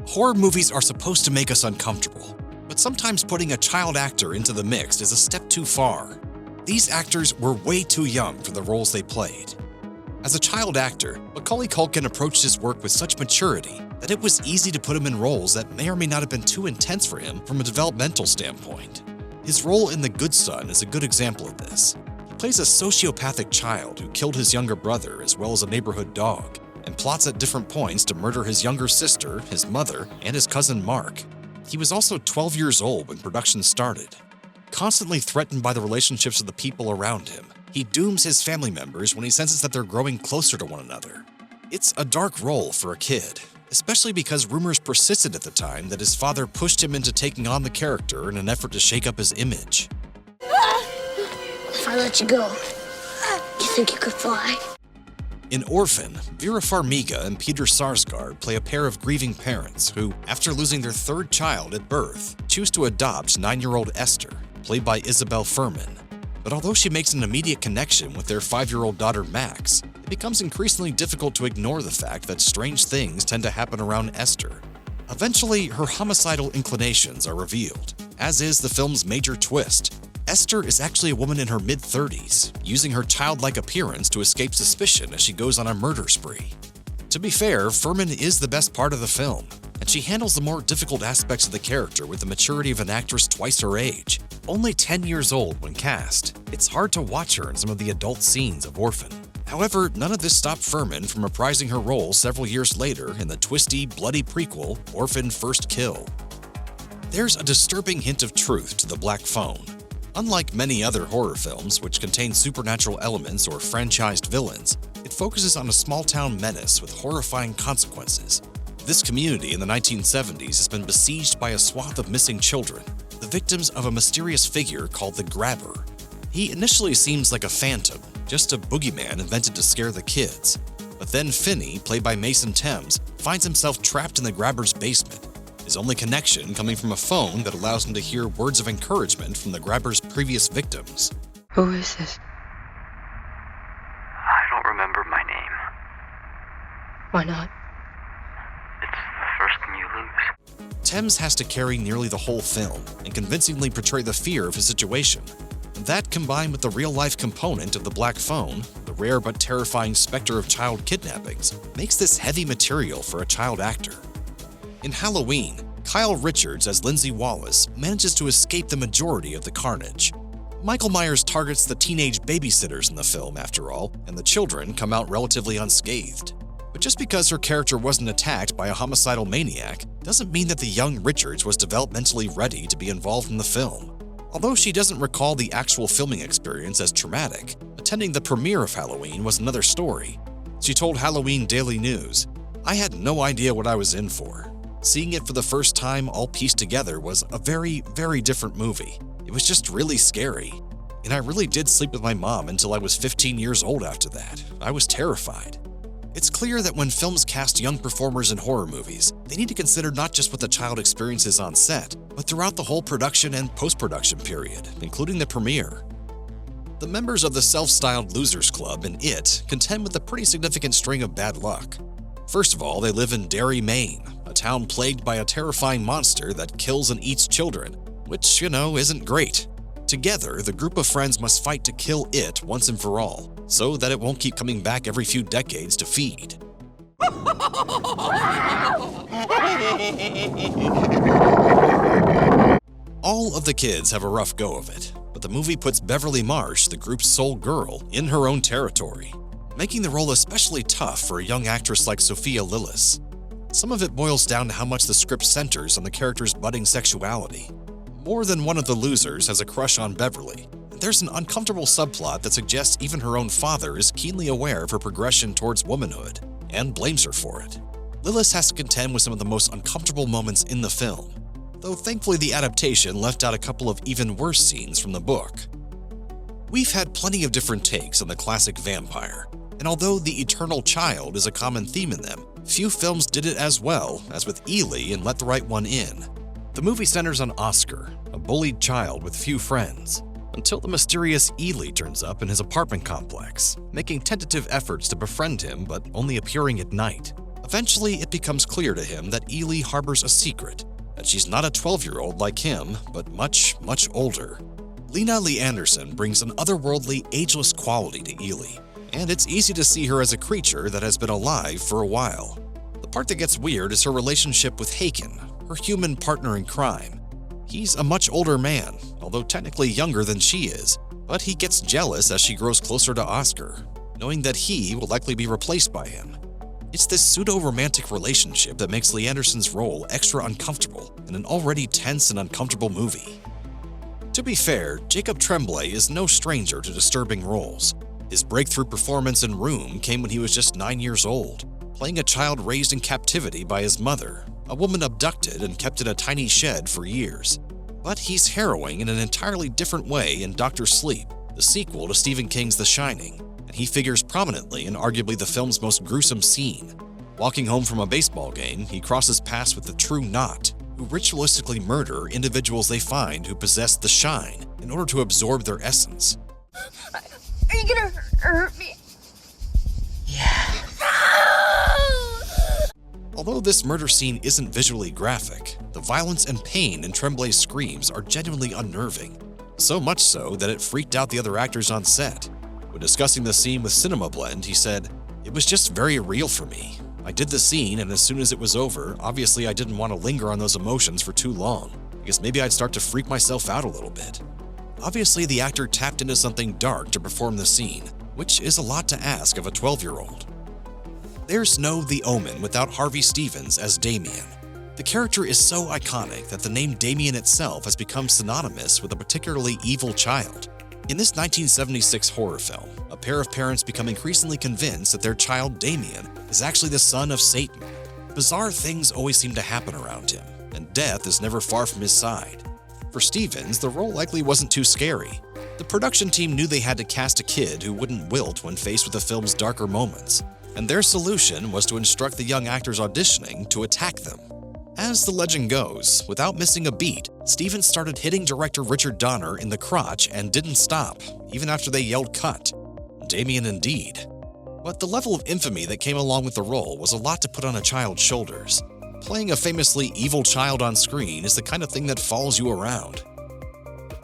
Horror movies are supposed to make us uncomfortable, but sometimes putting a child actor into the mix is a step too far. These actors were way too young for the roles they played. As a child actor, Macaulay Culkin approached his work with such maturity that it was easy to put him in roles that may or may not have been too intense for him from a developmental standpoint. His role in The Good Son is a good example of this. He plays a sociopathic child who killed his younger brother as well as a neighborhood dog, and plots at different points to murder his younger sister, his mother, and his cousin Mark. He was also 12 years old when production started. Constantly threatened by the relationships of the people around him, he dooms his family members when he senses that they're growing closer to one another. It's a dark role for a kid, especially because rumors persisted at the time that his father pushed him into taking on the character in an effort to shake up his image. If I let you go, do you think you could fly? In Orphan, Vera Farmiga and Peter Sarsgaard play a pair of grieving parents who, after losing their third child at birth, choose to adopt 9-year-old Esther, played by Isabelle Fuhrman. But although she makes an immediate connection with their 5-year-old daughter Max, it becomes increasingly difficult to ignore the fact that strange things tend to happen around Esther. Eventually, her homicidal inclinations are revealed, as is the film's major twist. Esther is actually a woman in her mid-30s, using her childlike appearance to escape suspicion as she goes on a murder spree. To be fair, Fuhrman is the best part of the film, and she handles the more difficult aspects of the character with the maturity of an actress twice her age. Only 10 years old when cast, it's hard to watch her in some of the adult scenes of Orphan. However, none of this stopped Fuhrman from reprising her role several years later in the twisty, bloody prequel, Orphan: First Kill. There's a disturbing hint of truth to The Black Phone. Unlike many other horror films, which contain supernatural elements or franchised villains, it focuses on a small-town menace with horrifying consequences. This community in the 1970s has been besieged by a swath of missing children, the victims of a mysterious figure called the Grabber. He initially seems like a phantom, just a boogeyman invented to scare the kids. But then Finney, played by Mason Thames, finds himself trapped in the Grabber's basement, his only connection coming from a phone that allows him to hear words of encouragement from the Grabber's previous victims. Who is this? I don't remember my name. Why not? It's the first thing you lose. Thames has to carry nearly the whole film and convincingly portray the fear of his situation. That, combined with the real-life component of the Black Phone, the rare but terrifying specter of child kidnappings, makes this heavy material for a child actor. In Halloween, Kyle Richards as Lindsay Wallace manages to escape the majority of the carnage. Michael Myers targets the teenage babysitters in the film, after all, and the children come out relatively unscathed. But just because her character wasn't attacked by a homicidal maniac doesn't mean that the young Richards was developmentally ready to be involved in the film. Although she doesn't recall the actual filming experience as traumatic, attending the premiere of Halloween was another story. She told Halloween Daily News, "I had no idea what I was in for. Seeing it for the first time all pieced together was a very, very different movie. It was just really scary. And I really did sleep with my mom until I was 15 years old after that. I was terrified." It's clear that when films cast young performers in horror movies, they need to consider not just what the child experiences on set, but throughout the whole production and post-production period, including the premiere. The members of the self-styled Losers Club in It contend with a pretty significant string of bad luck. First of all, they live in Derry, Maine, a town plagued by a terrifying monster that kills and eats children, which, isn't great. Together, the group of friends must fight to kill it once and for all, so that it won't keep coming back every few decades to feed. All of the kids have a rough go of it, but the movie puts Beverly Marsh, the group's sole girl, in her own territory, making the role especially tough for a young actress like Sophia Lillis. Some of it boils down to how much the script centers on the character's budding sexuality. More than one of the losers has a crush on Beverly, and there's an uncomfortable subplot that suggests even her own father is keenly aware of her progression towards womanhood, and blames her for it. Lillis has to contend with some of the most uncomfortable moments in the film, though thankfully the adaptation left out a couple of even worse scenes from the book. We've had plenty of different takes on the classic vampire, and although the eternal child is a common theme in them, few films did it as well as with Ely in Let the Right One In. The movie centers on Oscar, a bullied child with few friends, until the mysterious Ely turns up in his apartment complex, making tentative efforts to befriend him but only appearing at night. A Eventually, it becomes clear to him that Ely harbors a secret, that she's not a 12-year-old like him, but much, much older. Lina Leandersson brings an otherworldly, ageless quality to Ely, and it's easy to see her as a creature that has been alive for a while. The part that gets weird is her relationship with Haken, her human partner in crime. He's a much older man, although technically younger than she is, but he gets jealous as she grows closer to Oscar, knowing that he will likely be replaced by him. It's this pseudo-romantic relationship that makes Leandersson's role extra uncomfortable in an already tense and uncomfortable movie. To be fair, Jacob Tremblay is no stranger to disturbing roles. His breakthrough performance in Room came when he was just 9 years old, playing a child raised in captivity by his mother, a woman abducted and kept in a tiny shed for years. But he's harrowing in an entirely different way in Dr. Sleep, the sequel to Stephen King's The Shining, and he figures prominently in arguably the film's most gruesome scene. Walking home from a baseball game, he crosses paths with the True Knot, who ritualistically murder individuals they find who possess the Shine in order to absorb their essence. Are you gonna hurt me? Yeah. Although this murder scene isn't visually graphic, the violence and pain in Tremblay's screams are genuinely unnerving, so much so that it freaked out the other actors on set. When discussing the scene with Cinema Blend, he said, "It was just very real for me. I did the scene, and as soon as it was over, obviously I didn't want to linger on those emotions for too long, because maybe I'd start to freak myself out a little bit." Obviously, the actor tapped into something dark to perform the scene, which is a lot to ask of a 12-year-old. There's no The Omen without Harvey Stephens as Damien. The character is so iconic that the name Damien itself has become synonymous with a particularly evil child. In this 1976 horror film, a pair of parents become increasingly convinced that their child Damien is actually the son of Satan. Bizarre things always seem to happen around him, and death is never far from his side. For Stephens, the role likely wasn't too scary. The production team knew they had to cast a kid who wouldn't wilt when faced with the film's darker moments, and their solution was to instruct the young actors auditioning to attack them. As the legend goes, without missing a beat, Stephens started hitting director Richard Donner in the crotch and didn't stop, even after they yelled cut. Damien indeed. But the level of infamy that came along with the role was a lot to put on a child's shoulders. Playing a famously evil child on screen is the kind of thing that follows you around.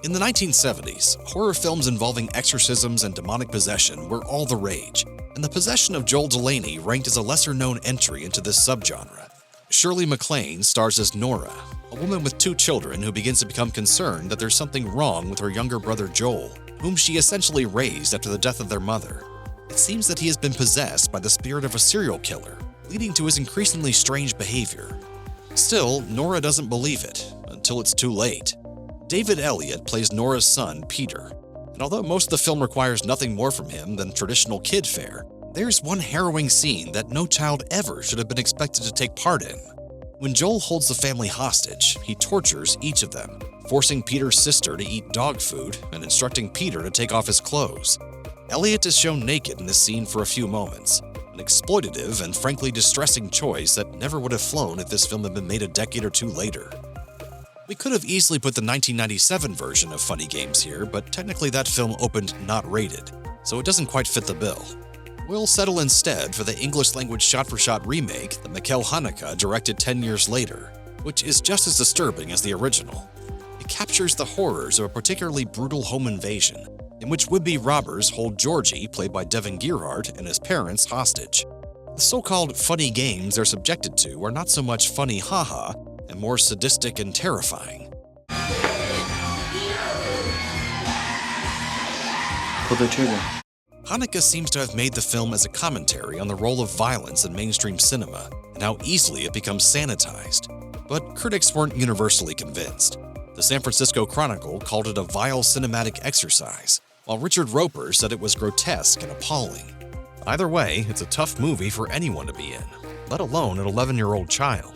In the 1970s, horror films involving exorcisms and demonic possession were all the rage, and the possession of Joel Delaney ranked as a lesser-known entry into this subgenre. Shirley MacLaine stars as Nora, a woman with 2 children who begins to become concerned that there's something wrong with her younger brother Joel, whom she essentially raised after the death of their mother. It seems that he has been possessed by the spirit of a serial killer, leading to his increasingly strange behavior. Still, Nora doesn't believe it, until it's too late. David Elliott plays Nora's son, Peter, and although most of the film requires nothing more from him than traditional kid fare, there's one harrowing scene that no child ever should have been expected to take part in. When Joel holds the family hostage, he tortures each of them, forcing Peter's sister to eat dog food and instructing Peter to take off his clothes. Elliott is shown naked in this scene for a few moments, an exploitative and frankly distressing choice that never would have flown if this film had been made a decade or two later. We could have easily put the 1997 version of Funny Games here, but technically that film opened not rated, so it doesn't quite fit the bill. We'll settle instead for the English-language shot-for-shot remake that Michael Haneke directed 10 years later, which is just as disturbing as the original. It captures the horrors of a particularly brutal home invasion, in which would-be robbers hold Georgie, played by Devon Gearhart, and his parents hostage. The so-called funny games they're subjected to are not so much funny haha, and more sadistic and terrifying. Pull the trigger. Haneke seems to have made the film as a commentary on the role of violence in mainstream cinema and how easily it becomes sanitized. But critics weren't universally convinced. The San Francisco Chronicle called it a vile cinematic exercise, while Richard Roper said it was grotesque and appalling. Either way, it's a tough movie for anyone to be in, let alone an 11-year-old child.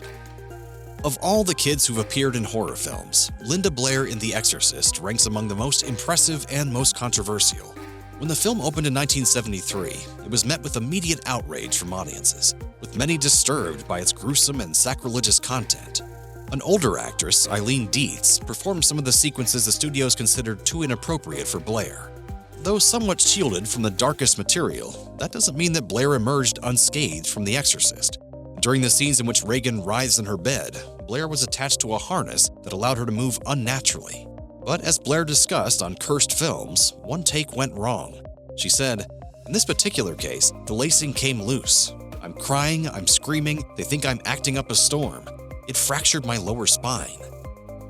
Of all the kids who've appeared in horror films, Linda Blair in The Exorcist ranks among the most impressive and most controversial. When the film opened in 1973, it was met with immediate outrage from audiences, with many disturbed by its gruesome and sacrilegious content. An older actress, Eileen Dietz, performed some of the sequences the studios considered too inappropriate for Blair. Though somewhat shielded from the darkest material, that doesn't mean that Blair emerged unscathed from The Exorcist. During the scenes in which Reagan writhes in her bed, Blair was attached to a harness that allowed her to move unnaturally. But as Blair discussed on Cursed Films, one take went wrong. She said, "In this particular case, the lacing came loose. I'm crying, I'm screaming, they think I'm acting up a storm. It fractured my lower spine."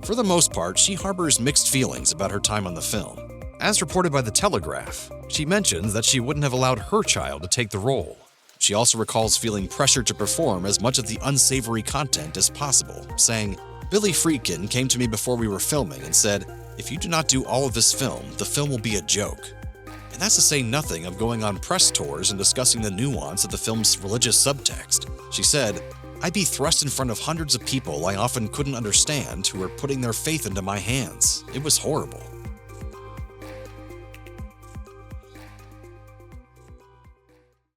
For the most part, she harbors mixed feelings about her time on the film. As reported by The Telegraph, she mentions that she wouldn't have allowed her child to take the role. She also recalls feeling pressured to perform as much of the unsavory content as possible, saying, "Billy Friedkin came to me before we were filming and said, 'If you do not do all of this film, the film will be a joke.' And that's to say nothing of going on press tours and discussing the nuance of the film's religious subtext. She said, 'I'd be thrust in front of hundreds of people I often couldn't understand who were putting their faith into my hands. It was horrible.'